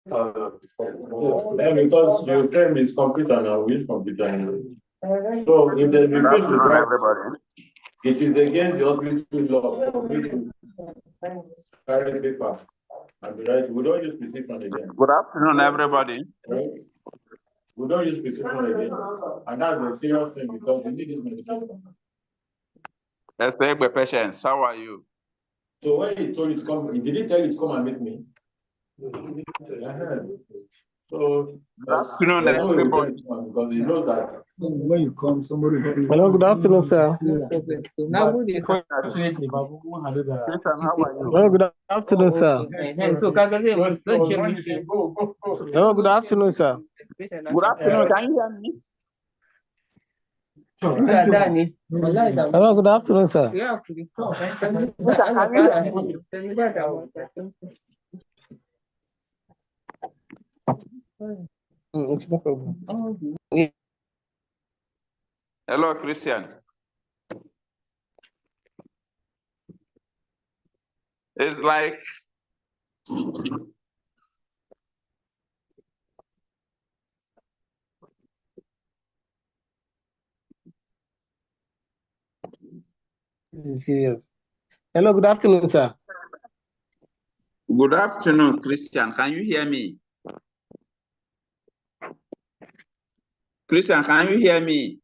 Yeah, because your term is computer now, we use computer anyway. So if the refuse is right, everybody. it is against the hospital law for me to carry paper and be right. We don't use precision again. Good afternoon, everybody. Right? We don't use precision again. And that's a serious thing because we need this medication. Let's take the patients. How are you? So when he told you to come, he didn't tell you to come and meet me. So Good afternoon, everybody. because he knows that when you come, somebody. Hello, good afternoon, sir. Christian, how are you? Hello, good afternoon, sir. Hello, good afternoon, sir. Good afternoon. Can you hear me? Hello, good afternoon, sir. No problem. Hello, Christian. It's like Serious. Hello, good afternoon, sir. good afternoon, Christian. Can you hear me? Christian, can you hear me?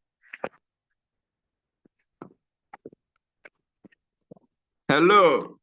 Hello.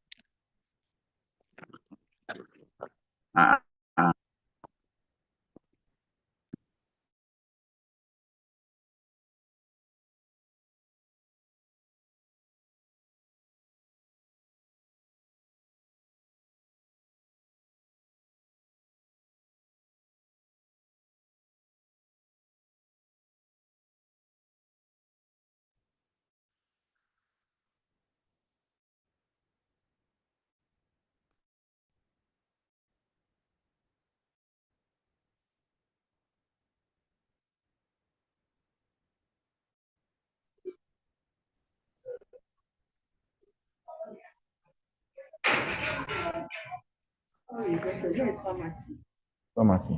Pharmacy.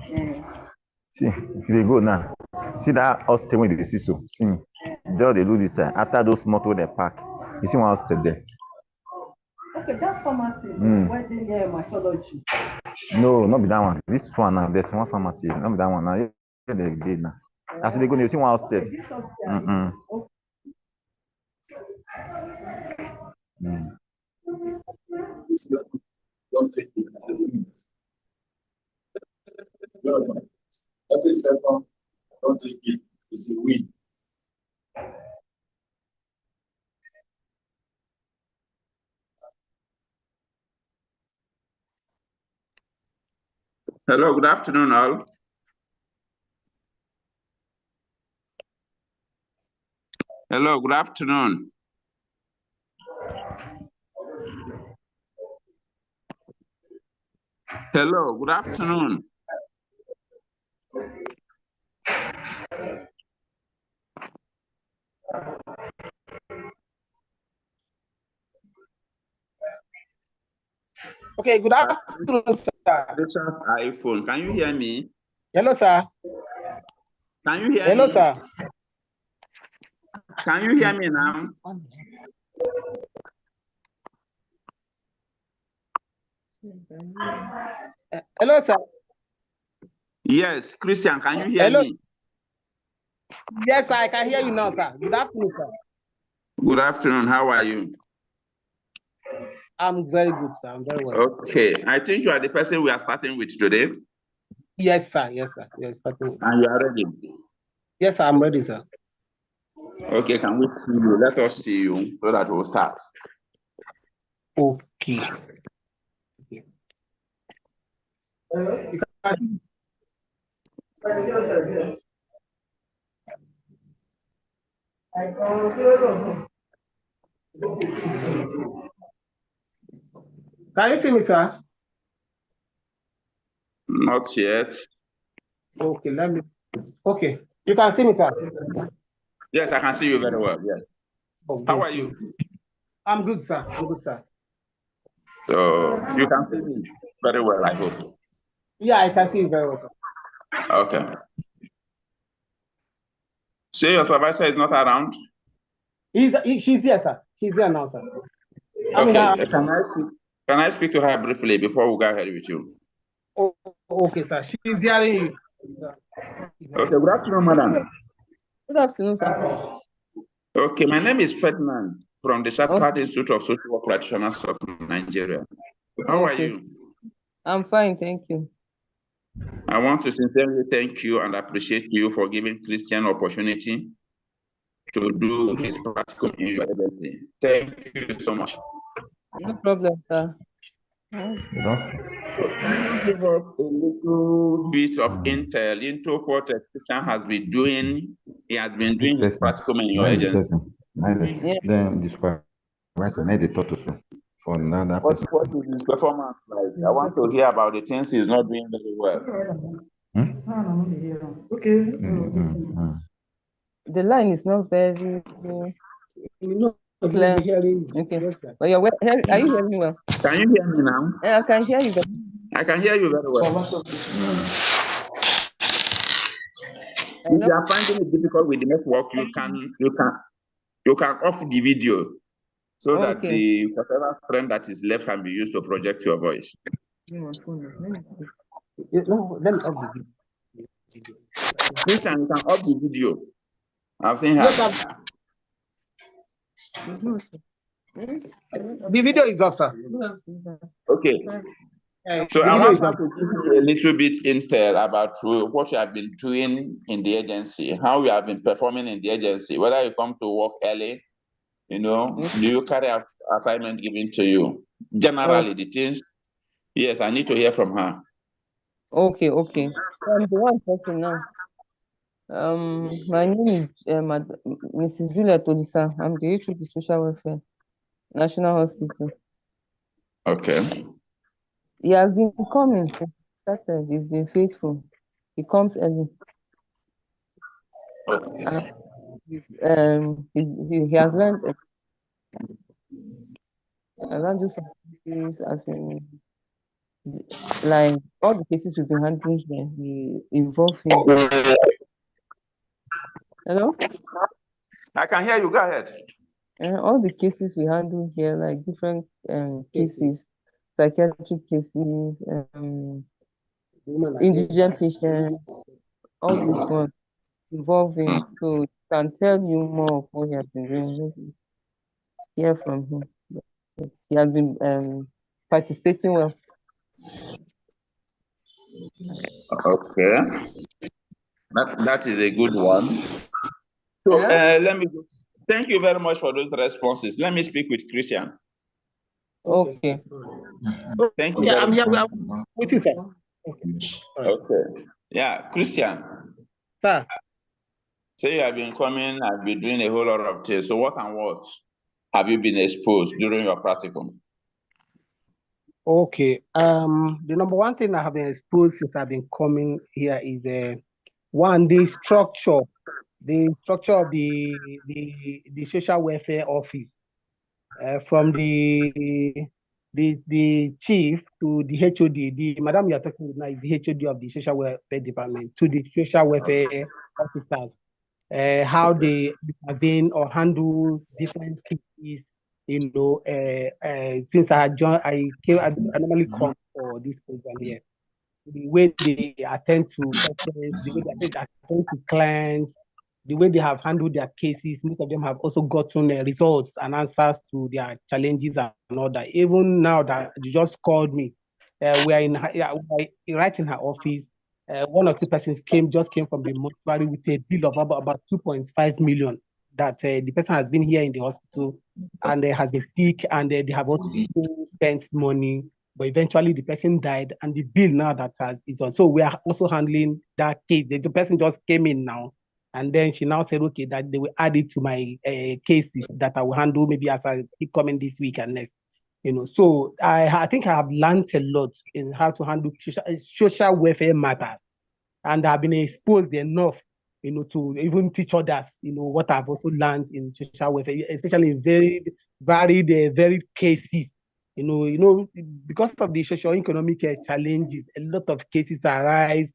See, if they go now, see that house stay with the see so. See me. Just they do this after those motor they park. You see one house stay there. Okay, that pharmacy where they near hematology. No, not be that one. This one now, there's one pharmacy. Not be that one now. Here they did now. As they go, you see one house stay. don't take it as a win. Every second, don't take it as a win. Hello, good afternoon, all. Hello, good afternoon. Hello, good afternoon. Okay, good afternoon, sir. Patient's iPhone. Can you hear me? Hello, sir. Can you hear Hello, me? sir. Can you hear me now? Hello, sir. Yes, Christian, can you hear Hello. me? Yes, sir, I can hear you now, sir. Good afternoon, sir. Good afternoon. How are you? I'm very good, sir. I'm very well. Okay, I think you are the person we are starting with today. Yes, sir. Yes, sir. Yes, starting. And you are ready. Yes, sir, I'm ready, sir. Okay, can we see you? Let us see you so that we'll start. Okay. Can you see me, sir? Not yet. Okay, let me. Okay, you can see me, sir. Yes, I can see you very well. Yes. Oh, How good, are you? I'm good, sir. I'm good, sir. So you can see me very well, I hope. Yeah, I can see you very well, sir. Okay. Say your supervisor is not around. She's here, sir. She's here now, sir. Okay. Can I speak to her briefly before we go ahead with you? Oh, okay, sir. She's hearing you. Okay. Good afternoon, madam. Good afternoon, sir. Okay, my name is Ferdinand from the Chartered Institute of Social Work Practitioners of Nigeria. How are you? I'm fine, thank you. I want to sincerely thank you and appreciate you for giving Christian opportunity to do his practicum in your agency. Thank you so much. No problem, sir. Can you give us a little bit of intel into what Christian has been doing? He has been doing his practicum in your agency. Then the supervisor made the thought also for another person. What is his performance like? I want to hear about the things he's not doing very well. The line is not very clear. Okay. But are you hearing me well? Can you hear me now? Yeah, I can hear you. I can hear you very well. If you are finding it difficult with the network, you can off the video so that the whatever frame that is left can be used to project your voice. Christian, you can off the video. I've seen her. The video is off, sir. Okay. So I want to give you a little bit intel about what you have been doing in the agency, how you have been performing in the agency, whether you come to work early, do you carry out assignment given to you? Generally, the things. Yes, I need to hear from her. Okay. I'm the one talking now. My name is Mrs. Juliet Olisa. I'm the HOD Social Welfare, National Hospital. Okay. He has been coming. He's been faithful. He comes early. Okay. He has learned. I learned some things as in, like all the cases we've been handling here. He involved him. Hello? I can hear you. Go ahead. All the cases we handle here, like different cases, psychiatric cases, indigent patients, all these ones involving. So can tell you more of what he has been doing. Maybe hear from him. But he has been participating well. Okay. That is a good one. So let me go. Thank you very much for those responses. Let me speak with Christian. Okay. Thank you. Yeah, I'm here with you, sir. Okay. Yeah, Christian. Sir. Say you have been coming, I've been doing a whole lot of things. So what and what have you been exposed during your practicum? Okay. The number one thing I have been exposed since I've been coming here is the structure of the social welfare office, from the chief to the HOD. The madam you are talking with now is the HOD of the social welfare department, to the social welfare officers. How they intervene or handle different cases, since I normally come for this program here. The way they attend to patients, the way they attend to clients, the way they have handled their cases, most of them have also gotten results and answers to their challenges and all that. Even now that you just called me, we are right in her office. One or two persons just came from the mortuary with a bill of about 2.5 million that the person has been here in the hospital and has been sick, and they have also spent money, but eventually the person died, and the bill now that is on. So we are also handling that case. The person just came in now And then she now said, okay, that they will add it to my cases that I will handle maybe as I keep coming this week and next. So I think I have learned a lot in how to handle social welfare matters, and I've been exposed enough, to even teach others, what I've also learned in social welfare, especially in very varied, varied cases. Because of the socio-economic challenges, a lot of cases arise,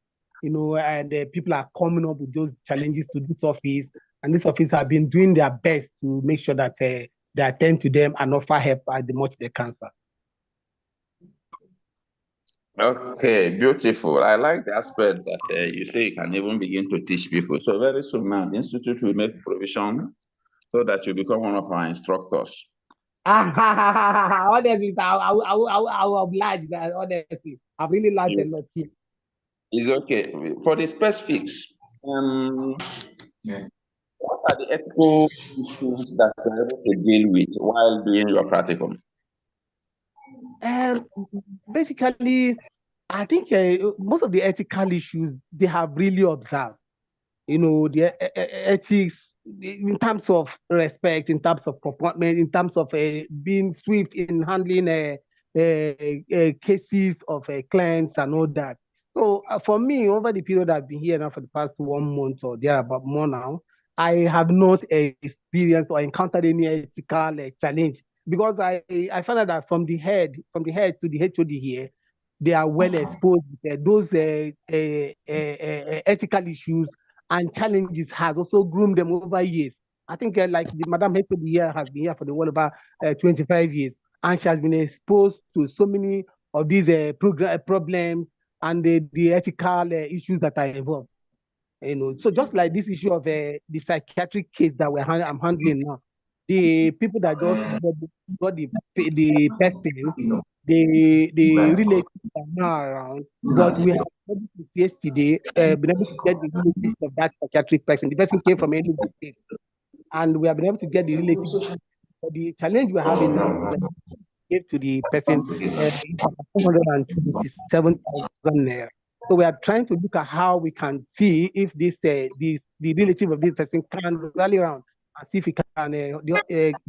and people are coming up with those challenges to this office, and this office have been doing their best to make sure that they attend to them and offer help as much they can, sir. Okay, beautiful. I like the aspect that you say you can even begin to teach people. So very soon now, the Institute will make provision so that you become one of our instructors. Honestly, I will oblige that. Honestly, I've really learned a lot here. It's okay. For the specifics, what are the ethical issues that you're able to deal with while doing your practicum? Basically, I think most of the ethical issues they have really observed. The ethics in terms of respect, in terms of comportment, in terms of being swift in handling cases of clients and all that. So for me, over the period I've been here now for the past 1 month or thereabout more now, I have not experienced or encountered any ethical challenge, because I found out that from the head to the HOD here, they are well exposed with those ethical issues and challenges has also groomed them over years. I think like the Madam HOD here has been here for the well over 25 years, and she has been exposed to so many of these problems and the ethical issues that are involved. So just like this issue of the psychiatric case that I'm handling now, the people that just got the person, the relatives are now around, but we have been able to yesterday been able to get the relatives of that psychiatric person. The person came from any state, and we have been able to get the relatives. But the challenge we're having now is that we gave to the person 427,000 naira. So we are trying to look at how we can see if the relative of this person can rally around and see if we can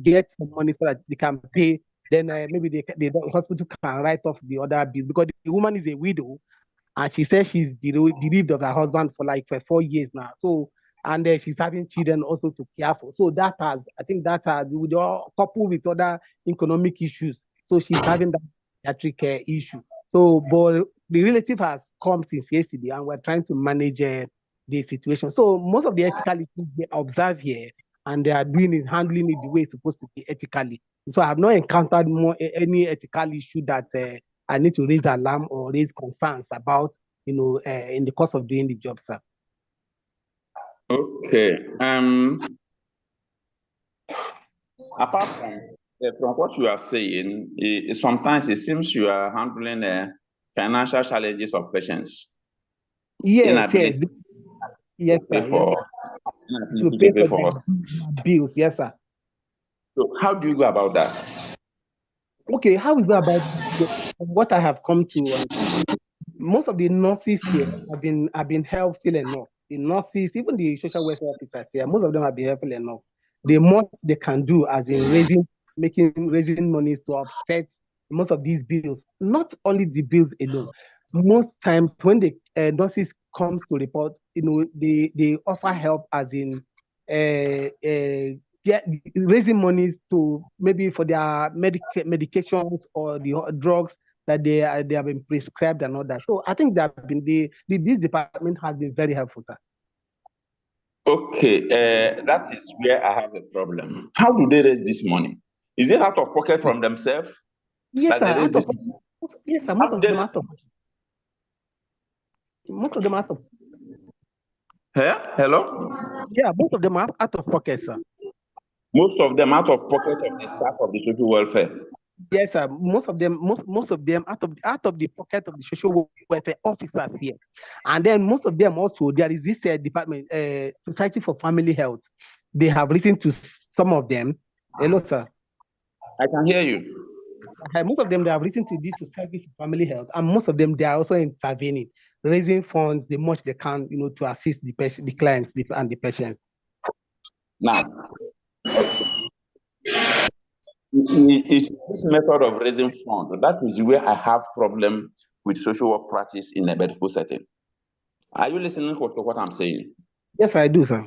get some money so that they can pay. Then maybe the hospital can write off the other bill, because the woman is a widow and she says she's bereaved of her husband for 4 years now. So and she's having children also to care for. So I think that has coupled with other economic issues. So she's having that psychiatric issue. So, but the relative has come since yesterday, and we're trying to manage the situation. So most of the ethical issues they observe here, and they are handling it the way it's supposed to be ethically. So I have not encountered any ethical issue that I need to raise alarm or raise concerns about, in the course of doing the job, sir. Okay. Apart from what you are saying, sometimes it seems you are handling financial challenges of patients. Yes, yes, yes, sir. To pay for the bills, yes, sir. So how do you go about that? Okay, how we go about what I have come to most of the nurses here have been helpful enough. The nurses, even the social welfare officers here, most of them have been helpful enough. The more they can do as in raising money to offset most of these bills, not only the bills alone. Most times when the nurses comes to report, they offer help as in raising monies to maybe for their medications or the drugs that they have been prescribed and all that. So I think that this department has been very helpful, sir. Okay, that is where I have a problem. How do they raise this money? Is it out of pocket from themselves? Yes, sir. Yes, sir. Most of them out of pocket. Most of them out of. Hello? Yeah, most of them are out of pocket, sir. Most of them out of pocket of the staff of the social welfare. Yes, sir. Most of them out of the pocket of the social welfare officers here, and then most of them also there is this department, Society for Family Health. They have listened to some of them. Hello, sir. I can hear you. Most of them they have listened to this Society for Family Health, and most of them they are also intervening. raising funds the much they can, to assist the patient, the clients, and the patients. Now, it's this method of raising funds that is where I have problem with social work practice in a medical setting. Are you listening to what I'm saying? Yes, I do, sir.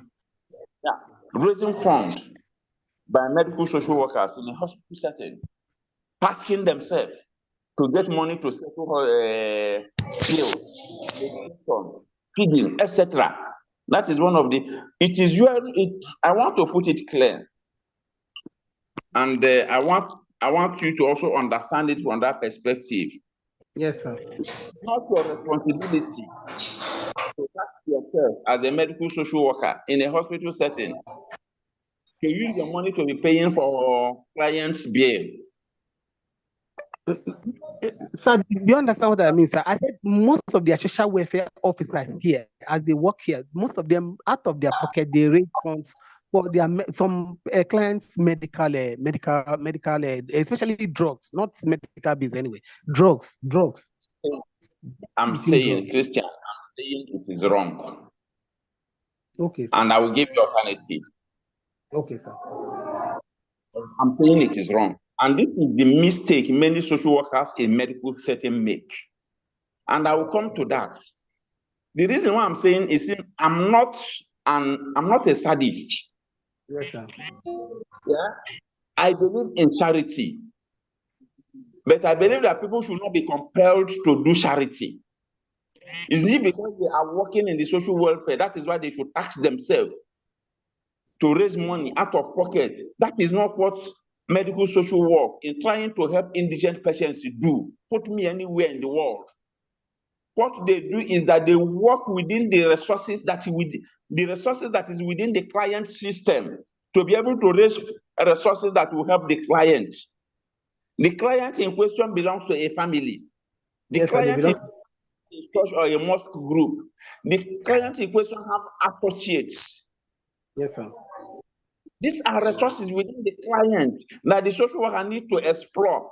Yeah, raising funds by medical social workers in a hospital setting, tasking themselves to get money to settle bills, feeding, etc. That is one of the. It is I want to put it clear, and I want you to also understand it from that perspective. Yes, sir. Not your responsibility to tax yourself as a medical social worker in a hospital setting to use your money to be paying for clients' bill. Sir, do you understand what I mean, sir? I said most of their social welfare officers here, as they work here, most of them, out of their pocket, they raise funds for their some clients' medical, especially drugs, not medical bills anyway. Drugs. I'm saying, Christian, I'm saying it is wrong. Okay, sir. And I will give you alternative. Okay, sir. I'm saying it is wrong. And this is the mistake many social workers in medical setting make. And I will come to that. The reason why I'm saying is I'm not a sadist. Yes, sir. Yeah? I believe in charity. But I believe that people should not be compelled to do charity. It's not because they are working in the social welfare, that is why they should tax themselves to raise money out of pocket. That is not what medical social work in trying to help indigent patients do. Put me anywhere in the world. What they do is that they work within the resources that is within the client system to be able to raise resources that will help the client. The client in question belongs to a family. The client in church or a mosque group. The client in question have associates. Yes, sir. These are resources within the client that the social worker need to explore.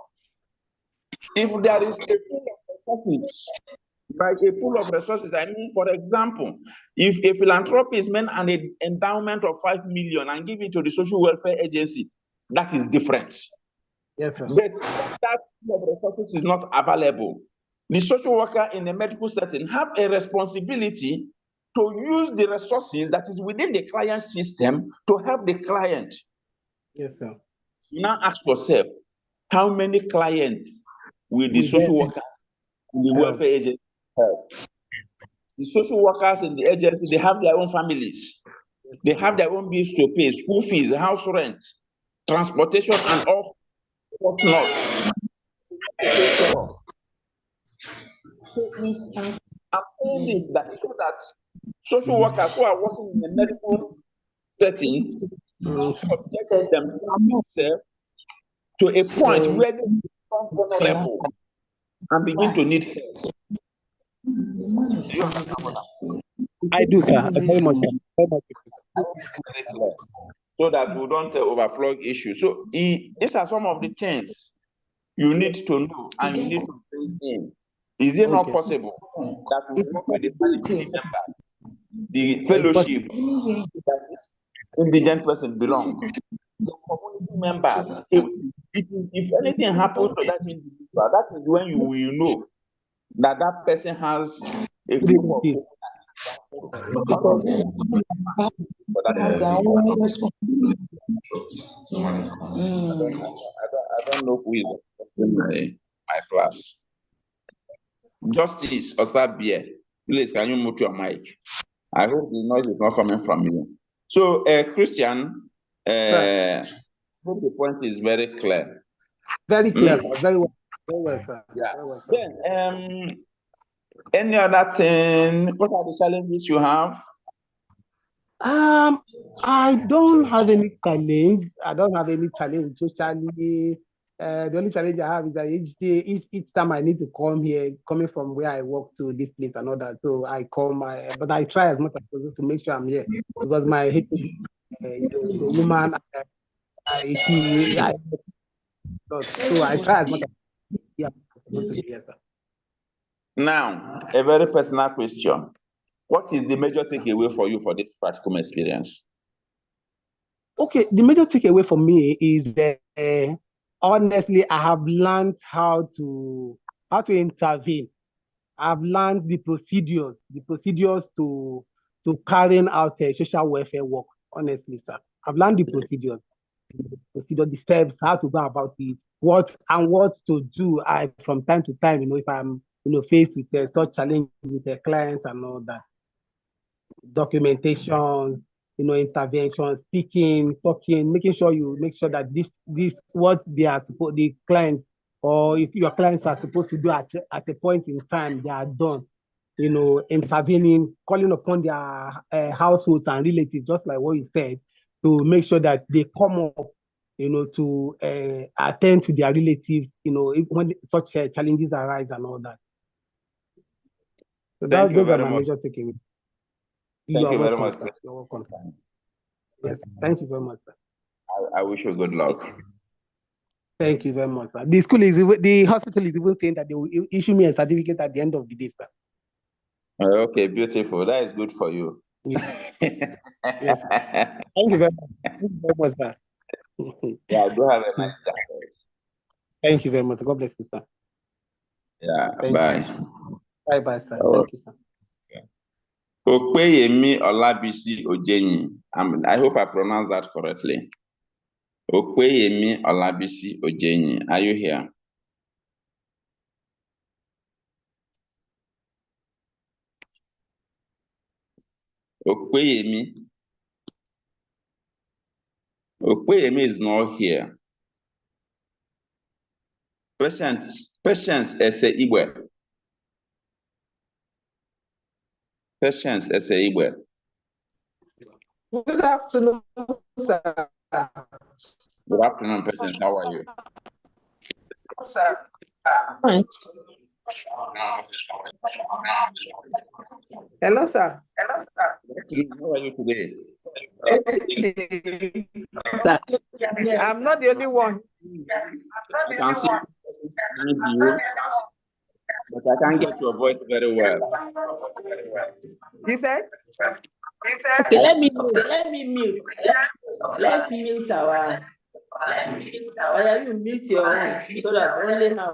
If there is a pool of resources, by a pool of resources, I mean, for example, if a philanthropist made an endowment of 5 million and give it to the social welfare agency, that is different. Yes, sir. But that pool of resources is not available. The social worker in a medical setting have a responsibility to use the resources that is within the client system to help the client. Yes, sir. Now ask yourself, how many clients will the social worker in the welfare agency help? The social workers in the agency, they have their own families. They have their own bills to pay, school fees, house rent, transportation, and all whatnot. So I'm saying this so that social workers who are working in a medical setting subject themselves to a point where they become vulnerable and begin to need help. I do, sir. Very much. So that we don't overflow issues. So these are some of the things you need to know and you need to bring in. Is it not possible that we work with the family member, the fellowship that this indigent person belongs, the community members? If anything happens to that individual, that is when you will know that that person has a group of people. I don't know who is in my class. Justice Osabie, please can you mute your mic? I hope the noise is not coming from you. So, Christian, I hope the point is very clear. Very clear, very well. Very well, sir. Yeah. Very well, sir. Then, any other thing? What are the challenges you have? I don't have any challenge. I don't have any challenge socially. The only challenge I have is that each time I need to come here, coming from where I work to this place and all that. So I come, but I try as much as possible to make sure I'm here because my HOD is a woman. So I try as much as possible to be here, sir. Now, a very personal question. What is the major takeaway for you for this practicum experience? Okay, the major takeaway for me is that honestly, I have learned how to intervene. I've learned the procedures to carrying out social welfare work. Honestly, sir, I've learned the procedure, the steps, how to go about it, what to do. From time to time, if I'm faced with such challenge with a client and all that, documentation, intervention, speaking, talking, making sure that this what they are supposed, the clients, or if your clients are supposed to do at a point in time, they are done. Intervening, calling upon their households and relatives, just like what you said, to make sure that they come up, to attend to their relatives, when such challenges arise and all that. So Thank you those are very my much. major takeaways. Thank you very much. Sir. You're welcome. Yes, thank you very much, sir. I wish you good luck. Thank you very much, sir. The hospital is even saying that they will issue me a certificate at the end of the day, sir. Okay, beautiful. That is good for you. Yes. Yes. Thank you very much. Thank you very much, sir. Yeah, do have a nice day. Thank you very much. God bless you, sir. Yeah, Thank bye. you. Bye, sir. Oh. Thank you, sir. Okpeyemi Olabisi Ojenyi. I hope I pronounced that correctly. Okpeyemi Olabisi Ojenyi. Are you here? Okpeyemi. Okpeyemi is not here. Patience Ese Igwe. Patience Ese Igwe. Good afternoon, sir. Good afternoon, Patience. How are you? Sir. Fine. Hello, sir. How are you today? I'm not the only one. I can see you, but I can't get your voice very well. You said? Okay, let me mute. Let's mute our. Or you mute your own so that only now.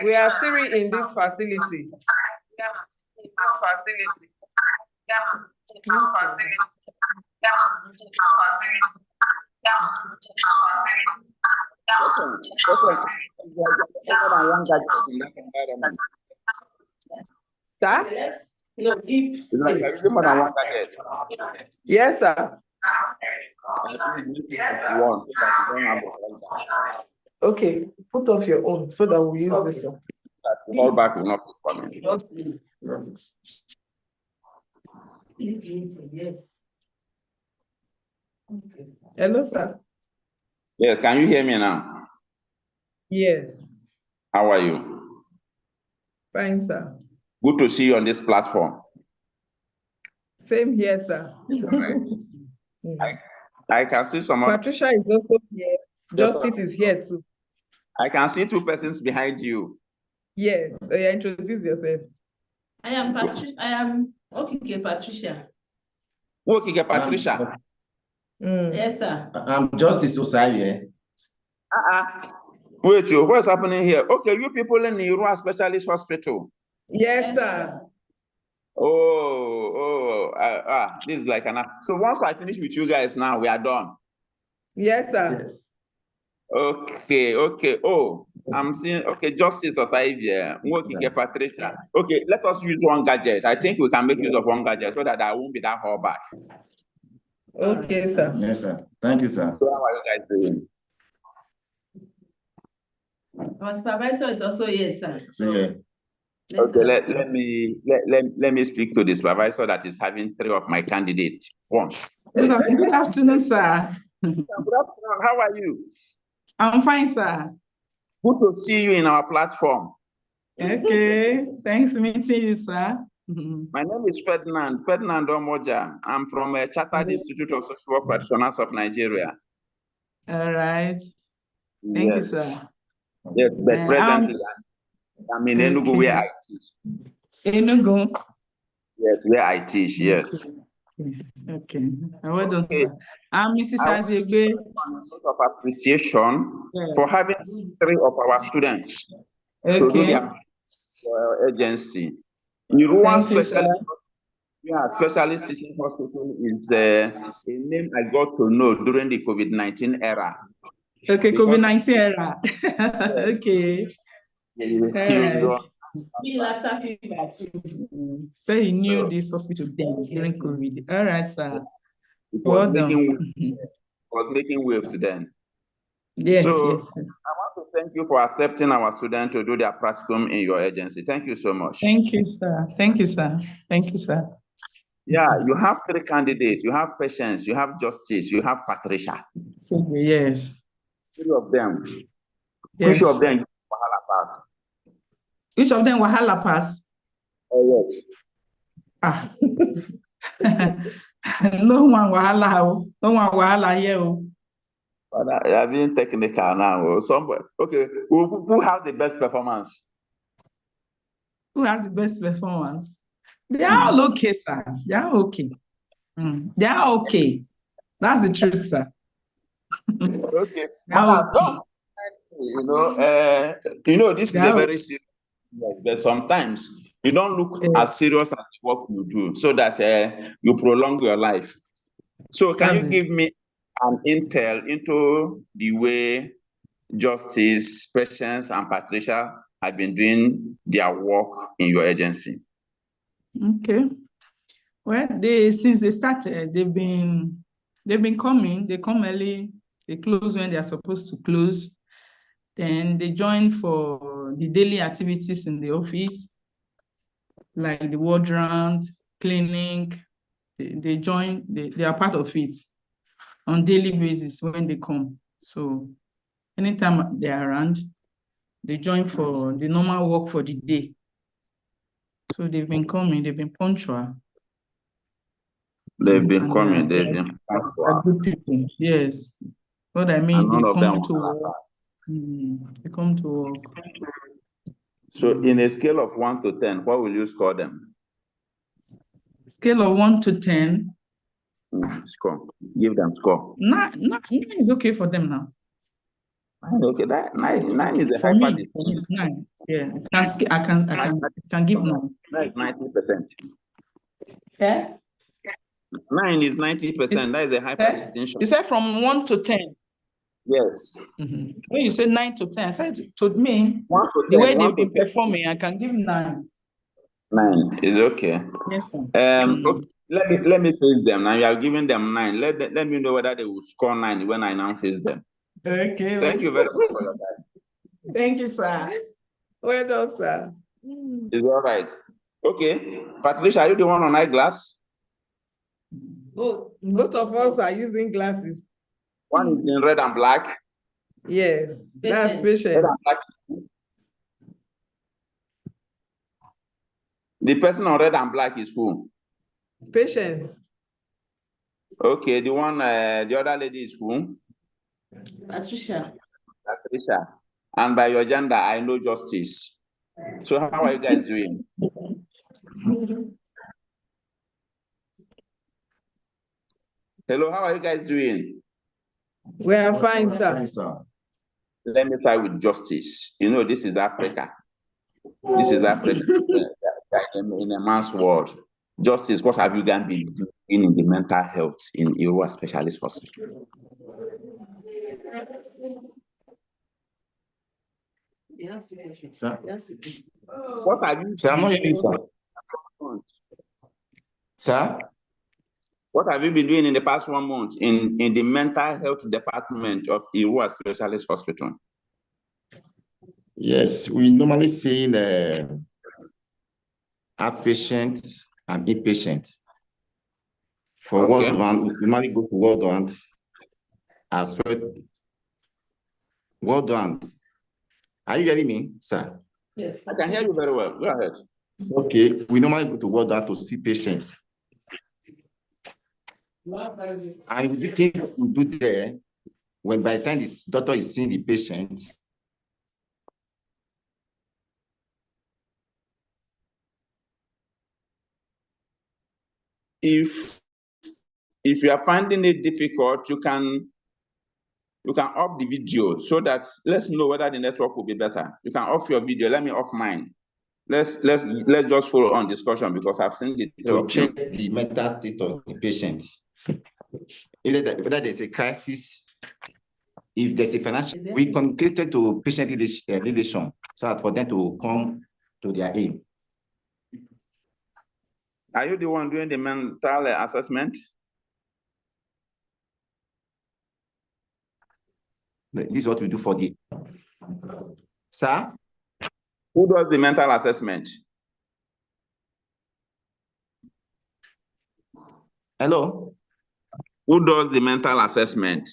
We are three in this facility. Sir? No, give It's like you're using more than one gadget. Yes, sir. Okay, put off your own so that we use this one. Call back will not be coming. Yes. Hello, sir. Yes, can you hear me now? Yes. How are you? Fine, sir. Good to see you on this platform. Same here, sir. I can see some. Patricia is also here. Justice is here too. I can see two persons behind you. Yes. Introduce yourself. I am Patricia. I am Patricia. Okay, Patricia. Yes, sir. I'm Justice Osaye. Wait, what's happening here? Okay, you people in the Irua Specialist Hospital. Yes, sir. This is like an. So once I finish with you guys now, we are done. Yes, sir. Yes. Okay. Oh, I'm seeing. Okay, Justice Osaye. Okay, Patricia. Okay, let us use one gadget. I think we can make use of one gadget so that I won't be that hold back. Okay, sir. Yes, sir. Thank you, sir. So how are you guys doing? Our supervisor is also here, sir. So, yeah. Okay, let me speak to the supervisor that is having three of my candidates once. Good afternoon, sir. Good afternoon. How are you? I'm fine, sir. Good to see you in our platform. Okay, thanks for meeting you, sir. My name is Ferdinand Omoja. I'm from a Chartered Institute of Social Practitioners of Nigeria. All right. Thank you, sir. Yes, but presently I'm in Enugu where I teach. Enugu. Yes, where I teach, yes. Okay. Well done, sir. Mrs. Azegbe. Of appreciation for having 3 of our students to do their agency. Thank you, sir. Specialist teaching hospital is a name I got to know during the COVID-19 era. Okay, COVID-19 era. Okay. So he knew this hospital then during COVID. All right, sir. Well done. Was making waves then. Yes, so, yes. I want to thank you for accepting our students to do their practicum in your agency. Thank you so much. Thank you, sir. Thank you, sir. Thank you, sir. Yeah, you have 3 candidates. You have Patience, you have Justice, you have Patricia. So, yes. 3 of them. Yes. Which of them Wahala pass? Which of them Wahala pass? Oh, yes. No one Wahala. No one Wahala here. But I being technical now. Or somebody. Okay, who has the best performance? Who has the best performance? They are all okay, sir. They are okay. They are okay. That's the truth, sir. Okay. They are okay. This is a very serious, but sometimes you don't look as serious as what you do, so that you prolong your life. So can you give me an intel into the way Justice, Patience, and Patricia have been doing their work in your agency? Okay. Well, since they started, they've been coming. They come early. They close when they are supposed to close. Then they join for the daily activities in the office, like the ward round, cleaning. They join. They are part of it on daily basis when they come. So anytime they are around, they join for the normal work for the day. So they've been coming. They've been punctual. They've been coming. They've been punctual. Good people. Yes. What I mean, they come to work. They come to work. So in a scale of 1 to 10, what will you score them? Scale of 1 to 10. Score. Give them score. 9 is okay for them now. Okay, that 9 is a for high me. 9. Yeah, I can give 9. 90%. Yeah. 9 is 90%. That is a high distinction. You said from 1 to 10. Yes. When you say 9 to 10, I said to me, 1 to 10, the way they've been performing, I can give 9. 9 is okay. Yes, sir. Okay, let me face them. Now you are giving them 9. Let me know whether they will score 9 when I now face them. Okay. Thank you very much for your time. Thank you, sir. Well done, sir. It's all right. Okay, Patricia, are you the one on eyeglass? Both of us are using glasses. One is in red and black. Yes, that's Patience. Red and black. The person on red and black is who? Patience. Okay, the other lady is who? Patricia. Patricia. And by your gender, I know Justice. So how are you guys doing? Hello, how are you guys doing? We are fine, sir. Let me start with Justice. This is Africa. This is Africa in a man's world. Justice, what have you guys been doing in the mental health in Iowa Specialist Hospital? Sir? What have you Sir, I'm not hearing, sir. Sir? What have you been doing in the past 1 month in the mental health department of Iowa Specialist Hospital? Yes, we normally see outpatients and inpatients. For ward round, we normally go to ward round as well. Ward round. Are you hearing me, sir? Yes, I can hear you very well. Go ahead. Okay, we normally go to ward round to see patients. And the thing we do there, when by the time this doctor is seeing the patient, if you are finding it difficult, you can off the video so that let's know whether the network will be better. You can off your video. Let me off mine. Let's just follow on discussion because I've seen the to check the mental state of the patient. Whether there's a crisis, if there's a financial, we communicated to patient leadership so that for them to come to their aim. Are you the one doing the mental assessment? This is what we do for the, sir? Who does the mental assessment? Hello? Who does the mental assessment?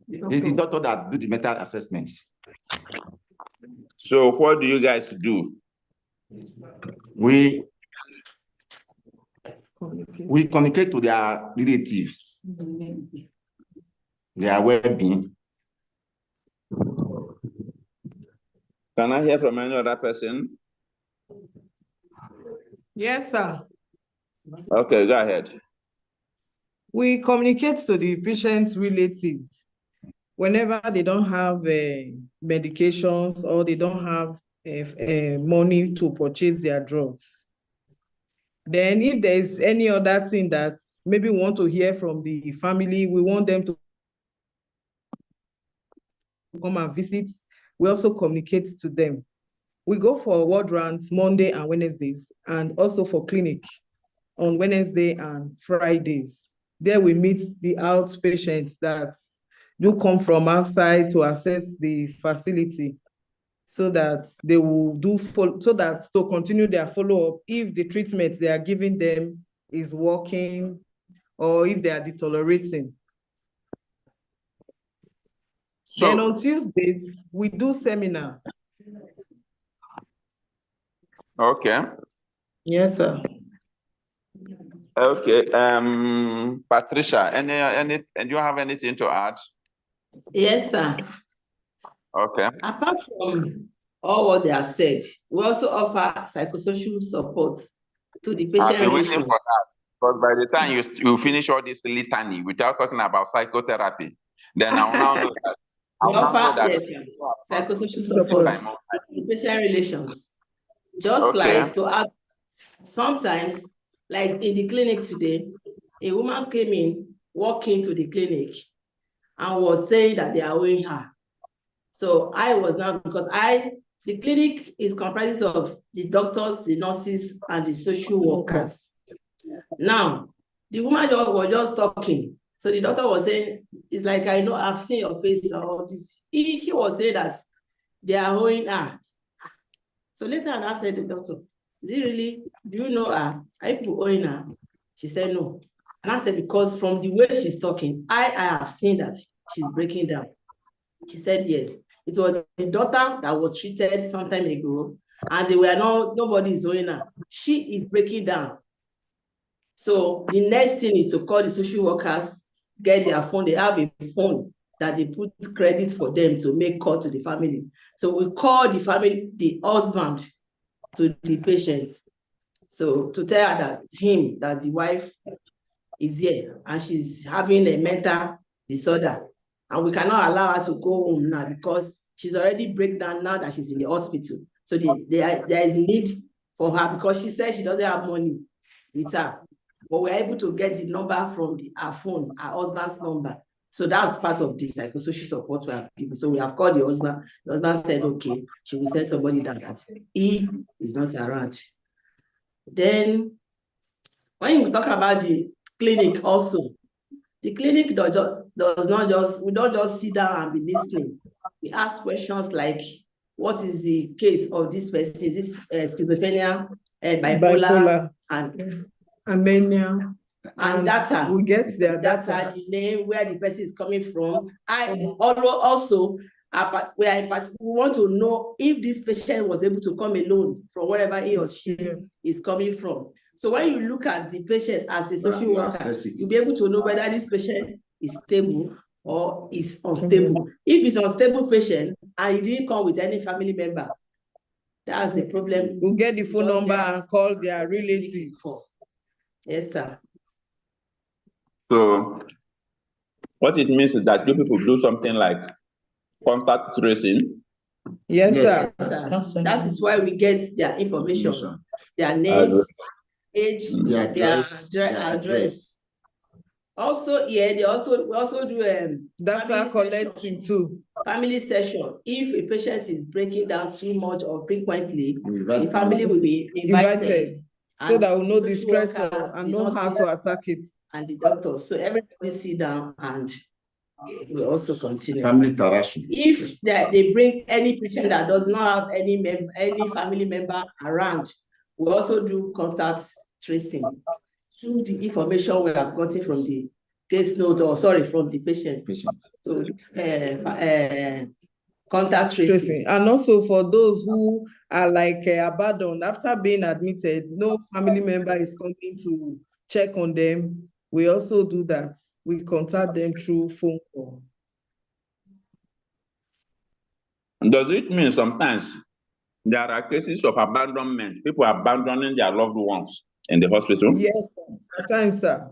It's the doctor that do the mental assessments. So what do you guys do? We communicate to their relatives, their well-being. Can I hear from any other person? Yes, sir. Okay, go ahead. We communicate to the patient's relatives whenever they don't have medications or they don't have money to purchase their drugs. Then if there's any other thing that maybe we want to hear from the family, we want them to come and visit, we also communicate to them. We go for ward rounds Monday and Wednesdays, and also for clinic on Wednesday and Fridays. There we meet the outpatients that do come from outside to access the facility so that they will to continue their follow-up if the treatment they are giving them is working or if they are deteriorating. So, then on Tuesdays, we do seminars. Okay. Yes, sir. Okay. Patricia, do you have anything to add? Yes, sir. Okay. Apart from all what they have said, we also offer psychosocial support to the patient. I've been waiting for that, because by the time you finish all this litany without talking about psychotherapy, then I'll now know that. We offer psychosocial support to the patient relations. Just like to add, sometimes, like in the clinic today, a woman came in, walked into the clinic, and was saying that they are owing her. So I was now, because the clinic is comprised of the doctors, the nurses, and the social workers. Now, the woman was just talking. So the doctor was saying, it's like, I know, I've seen your face or all this. She was saying that they are owing her. So later on, I said to the doctor, is it really, do you know her? Are people owing her? She said no. And I said, because from the way she's talking, I have seen that she's breaking down. She said yes. It was the daughter that was treated some time ago, and they were nobody is owing her. She is breaking down. So the next thing is to call the social workers, get their phone. They have a phone that they put credit for them to make call to the family. So we call the family, the husband, to the patient. So to tell her that the wife is here and she's having a mental disorder. And we cannot allow her to go home now because she's already breakdown now that she's in the hospital. So there is need for her because she said she doesn't have money with her. But we're able to get the number from her phone, her husband's number. So that's part of the psychosocial support we have given. So we have called the husband. The husband said, okay, she will send somebody down that he is not around. Then when you talk about the clinic also, the clinic does not just, we don't just sit down and be listening. We ask questions like, what is the case of this person? Is this schizophrenia, bipolar, and mania? And data. We get their data, the name, where the person is coming from. Also, we want to know if this patient was able to come alone from wherever he or she is coming from. So when you look at the patient as a social worker, you'll be able to know whether this patient is stable or is unstable. If it's unstable patient and he didn't come with any family member, that's the problem. We'll get the phone number and call their relatives. Yes, sir. So what it means is that you people do something like contact tracing. Yes, sir. Yes, sir. That is why we get their information, their names, age, their address. Also, yeah, we also do data collecting too. Family session. If a patient is breaking down too much or frequently, the family will be invited. So that we'll know the stress and know how to attack it. And the doctors. So everybody sit down and we also continue. Family interaction. If they bring any patient that does not have any family member around, we also do contact tracing through the information we have gotten from the case note, or sorry, from the patient. So contact tracing. And also for those who are like abandoned after being admitted, no family member is coming to check on them. We also do that. We contact them through phone call. Does it mean sometimes there are cases of abandonment, people abandoning their loved ones in the hospital? Yes, sometimes, sir.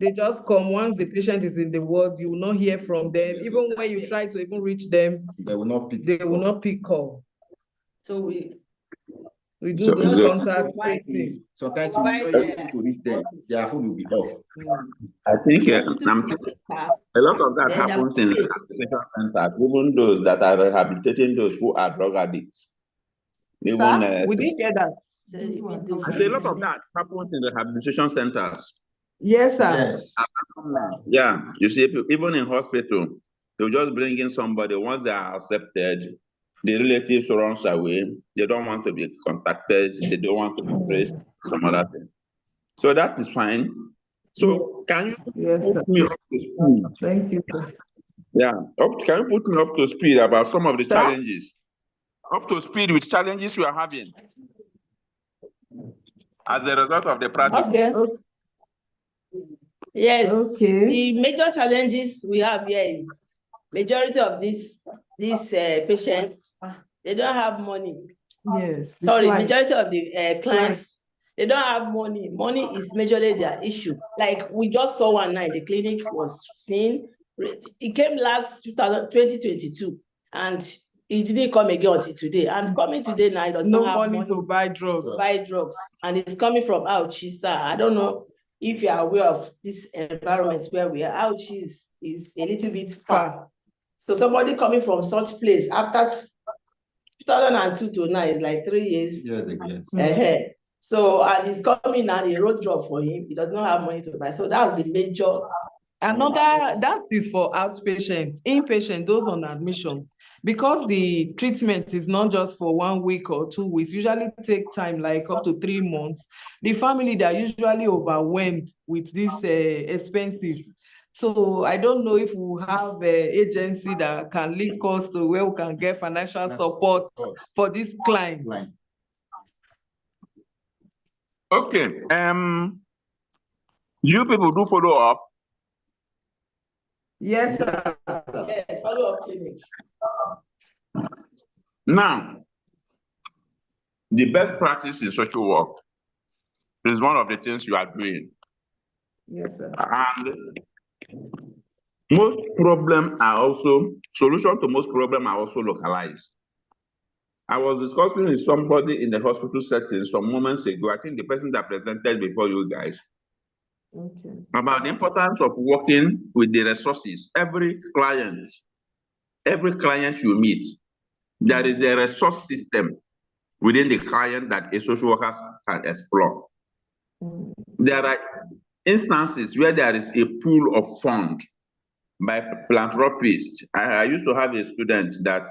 They just come once the patient is in the ward, you will not hear from them. Even when you try to even reach them, they will not pick call. So we do those contact tracing. Sometimes you will not able to reach them, their phone will be off. I think a lot of that happens in rehabilitation centers, even those that are rehabilitating those who are drug addicts. Sir, we didn't get that. I say a lot of that happens in rehabilitation centers. Yes, sir. Yes. Yeah, you see, even in hospital, they'll just bring in somebody. Once they are accepted, the relatives runs away. They don't want to be contacted. They don't want to be traced, some other thing. So that is fine. So can you put me up to speed? Thank you, sir. Yeah, can you put me up to speed about some of the challenges? Up to speed with challenges we are having as a result of the practice. Okay. Yes. Okay. The major challenges we have here is majority of these patients, they don't have money. Yes. Sorry, majority of the clients, they don't have money. Money is majorly their issue. Like we just saw one night, the clinic was seen. It came last 2022, and it didn't come again until today. And coming today now, does no not have money to buy drugs. And it's coming from Auchi, sir. I don't know if you are aware of this environment where we are. Auchi is a little bit far. So somebody coming from such place after 2002 to now is like 3 years. Yes, yes. So, and he's coming now, a road job for him. He does not have money to buy. So that's the major. Another, that is for outpatient. Inpatient, those on admission. Because the treatment is not just for 1 week or 2 weeks, usually take time, like up to 3 months. The family, they are usually overwhelmed with this expensive. So I don't know if we have an agency that can link us to where we can get financial support for this client. Okay. You people do follow up? Yes, sir. Yes, follow up clinic. Now, the best practice in social work is one of the things you are doing. Yes, sir. And most problems are also, solutions to most problems are also localized. I was discussing with somebody in the hospital setting some moments ago, I think the person that presented before you guys, about the importance of working with the resources. Every client you meet, there is a resource system within the client that a social worker can explore. There are instances where there is a pool of funds by philanthropists. I used to have a student that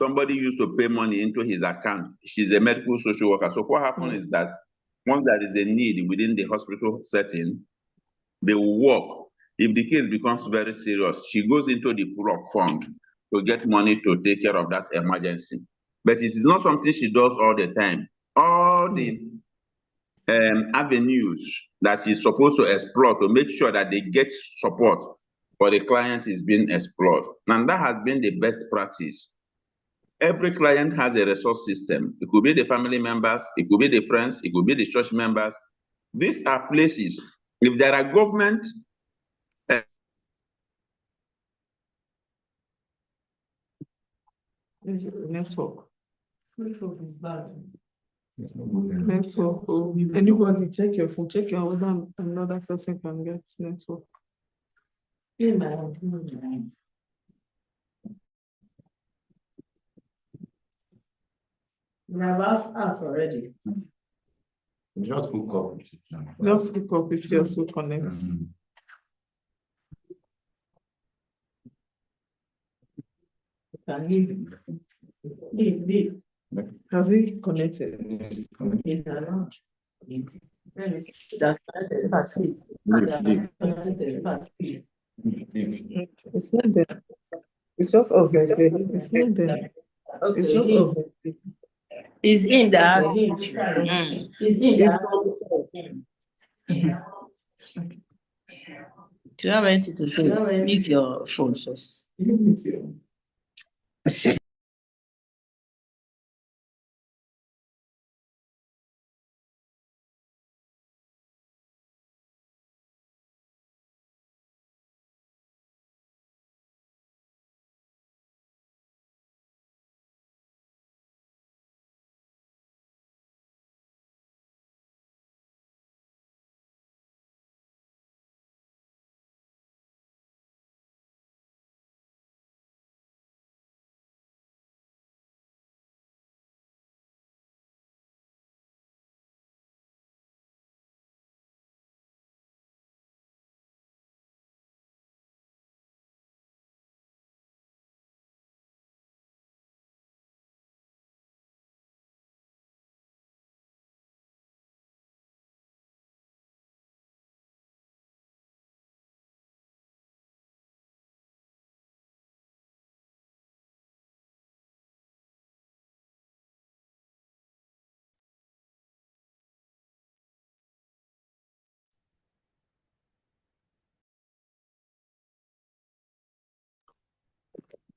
somebody used to pay money into his account. She's a medical social worker. So what happens is that once there is a need within the hospital setting, they will work. If the case becomes very serious, she goes into the pool of funds to get money to take care of that emergency. But it is not something she does all the time. All the avenues that she's supposed to explore to make sure that they get support for the client is being explored. And that has been the best practice. Every client has a resource system. It could be the family members, it could be the friends, it could be the church members. These are places, if there are government network. Network is bad. Network. Oh, anybody check your phone, check your whether another person can get network. We have asked already. Just hook up. Just hook up if you're so connects. Can leave. Has he connected? It's allowed. That's It's not there. It's just us that's there. It's not there. It's just us. It's in that. It's in that. Do you have anything to say? Use your phone first.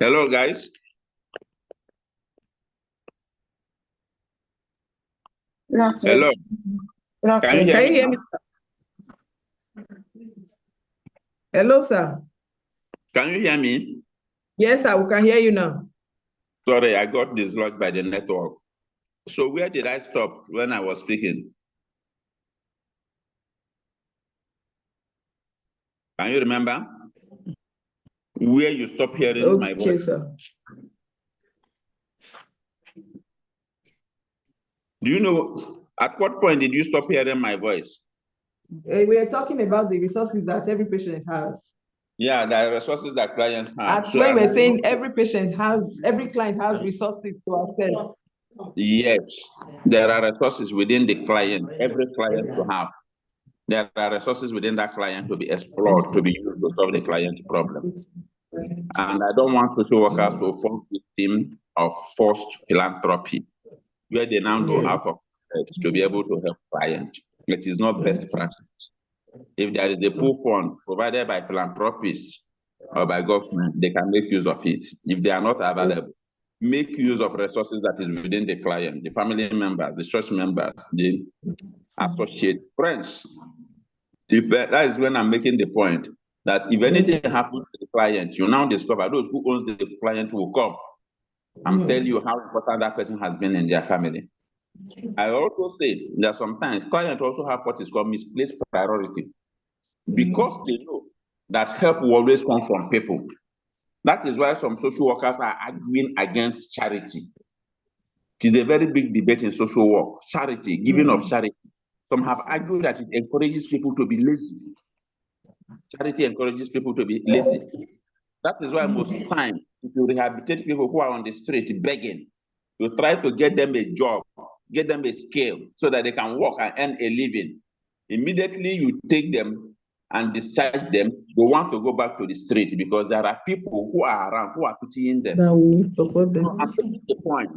Hello, guys. Hello. Can you hear me? Hello, sir. Can you hear me? Yes, sir. We can hear you now. Sorry, I got dislodged by the network. So where did I stop when I was speaking? Can you remember? Where you stopped hearing my voice? Okay, sir. Do you know, at what point did you stop hearing my voice? We are talking about the resources that every patient has. Yeah, the resources that clients have. That's when we're saying every patient has, every client has resources to access. Yes, there are resources within the client, every client to have. There are resources within that client to be explored, to be used to solve the client problem. And I don't want social workers to fall victim of forced philanthropy, where they now go out of it to be able to help clients. It is not best practice. If there is a pool fund provided by philanthropists or by government, they can make use of it. If they are not available, make use of resources that is within the client, the family members, the church members, the associate friends. If that is when I'm making the point that if anything happens to the client, you now discover those who owns the client will come and tell you how important that person has been in their family. I also say that sometimes clients also have what is called misplaced priority because they know that help will always come from people. That is why some social workers are arguing against charity. It is a very big debate in social work, charity, giving of charity. Some have argued that it encourages people to be lazy. Charity encourages people to be lazy. That is why most times, if you rehabilitate people who are on the street begging, you try to get them a job, get them a skill so that they can work and earn a living. Immediately you take them and discharge them, they want to go back to the street because there are people who are around who are pitying them. That we support them. I'm making the point.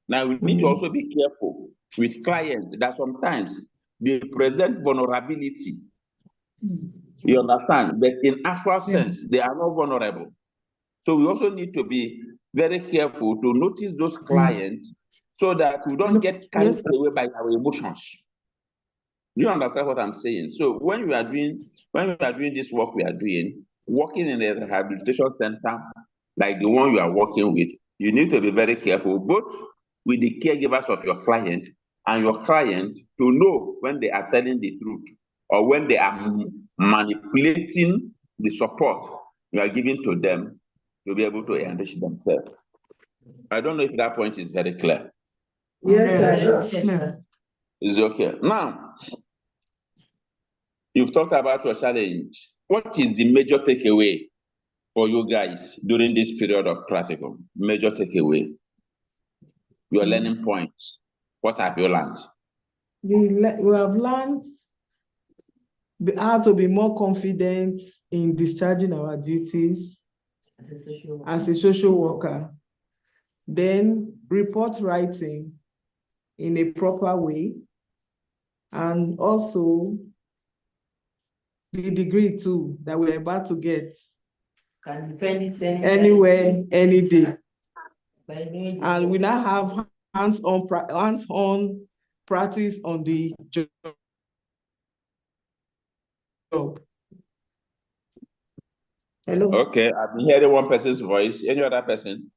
Now we need to also be careful with clients that sometimes they present vulnerability. You understand? But in actual sense, they are not vulnerable. So we also need to be very careful to notice those clients so that we don't get carried away by our emotions. Do you understand what I'm saying? So when we are doing this work we are doing, working in a rehabilitation center like the one you are working with, you need to be very careful, both with the caregivers of your client and your client, to know when they are telling the truth or when they are manipulating the support you are giving to them to be able to enrich themselves. I don't know if that point is very clear. Yes, sir. It's okay. Now, you've talked about your challenge. What is the major takeaway for you guys during this period of practicum? Major takeaway. Your learning points. What have you learned? We have learned how to be more confident in discharging our duties as a social worker. Then report writing in a proper way. And also the degree too that we're about to get. Can defend it anywhere, any day. And we now have hands-on practice on the job. Hello. Okay, I've been hearing one person's voice. Any other person?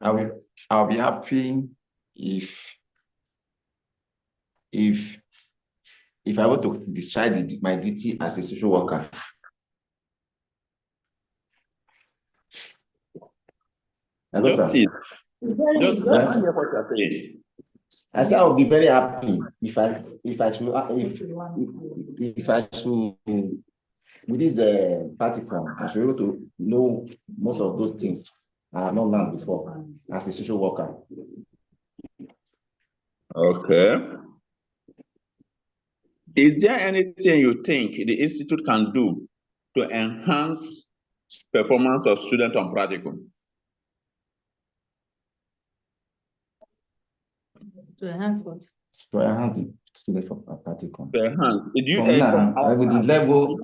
I'll be happy if I were to discharge my duty as a social worker. Hello, sir. Just hear what you're saying. I said I would be very happy if I should with this practicum, I should be able to know most of those things I have not learned before as a social worker. Okay. Is there anything you think the institute can do to enhance performance of students on practicum? To enhance what? To enhance the student for practicum. To enhance. With the level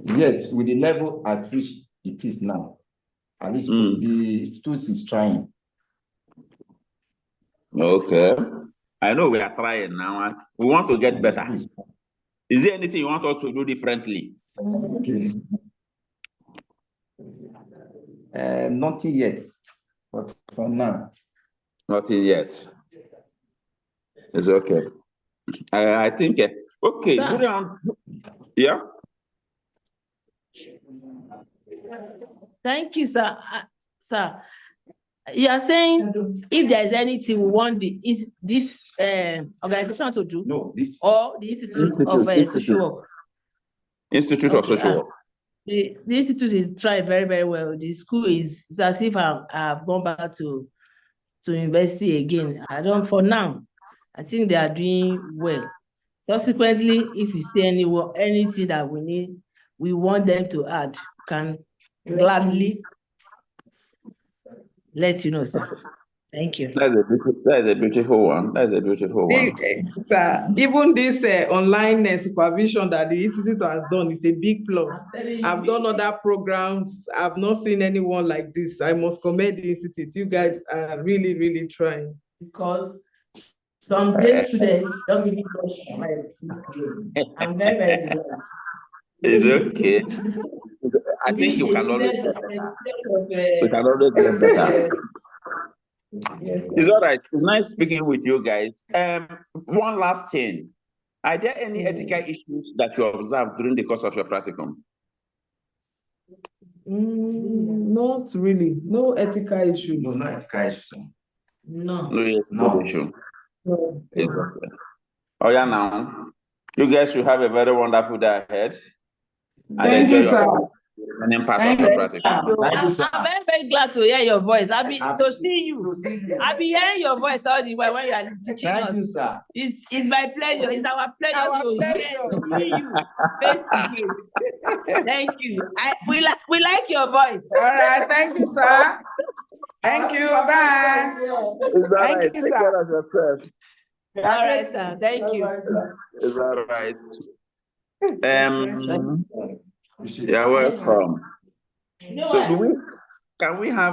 yes, with the level at which it is now, at least the institute is trying. Okay. I know we are trying now. We want to get better. Is there anything you want us to do differently? Okay. Nothing yet, but for now. Nothing yet. It's okay. I think, okay, moving on. Yeah. Thank you, sir. Sir, you are saying if there is anything we want this organization to do, no, this or the Institute of Social Work. Institute of Social Work. The institute is trying very, very well. The school is it's as if I've gone back to university again. For now, I think they are doing well. Subsequently, if you see anything that we want them to add, can gladly let you know, sir. Thank you. That's a beautiful one. That's a beautiful one. Sir, even this online supervision that the institute has done is a big plus. I've done other programs. I've not seen anyone like this. I must commend the institute. You guys are really, really trying. Because some day students don't really brush my I'm very, very glad. It's okay. I think you can always get better. We can always get better. It's all right. It's nice speaking with you guys. One last thing. Are there any ethical issues that you observed during the course of your practicum? Not really. No ethical issue. No ethical issues. No. No issue. No. It's okay. Oh yeah, now you guys should have a very wonderful day ahead. Thank you, sir. Part of your practicum. I'm very, very glad to hear your voice. To see you. I'll be hearing your voice all the way when you are teaching us. Thank you, sir. It's my pleasure. It's our pleasure to see you face to face. Thank you. We like your voice. All right. Thank you, sir. Thank you. Bye. Thank you, sir. Take care of yourself. All right, sir. Thank you. It's all right. You're welcome. So can we have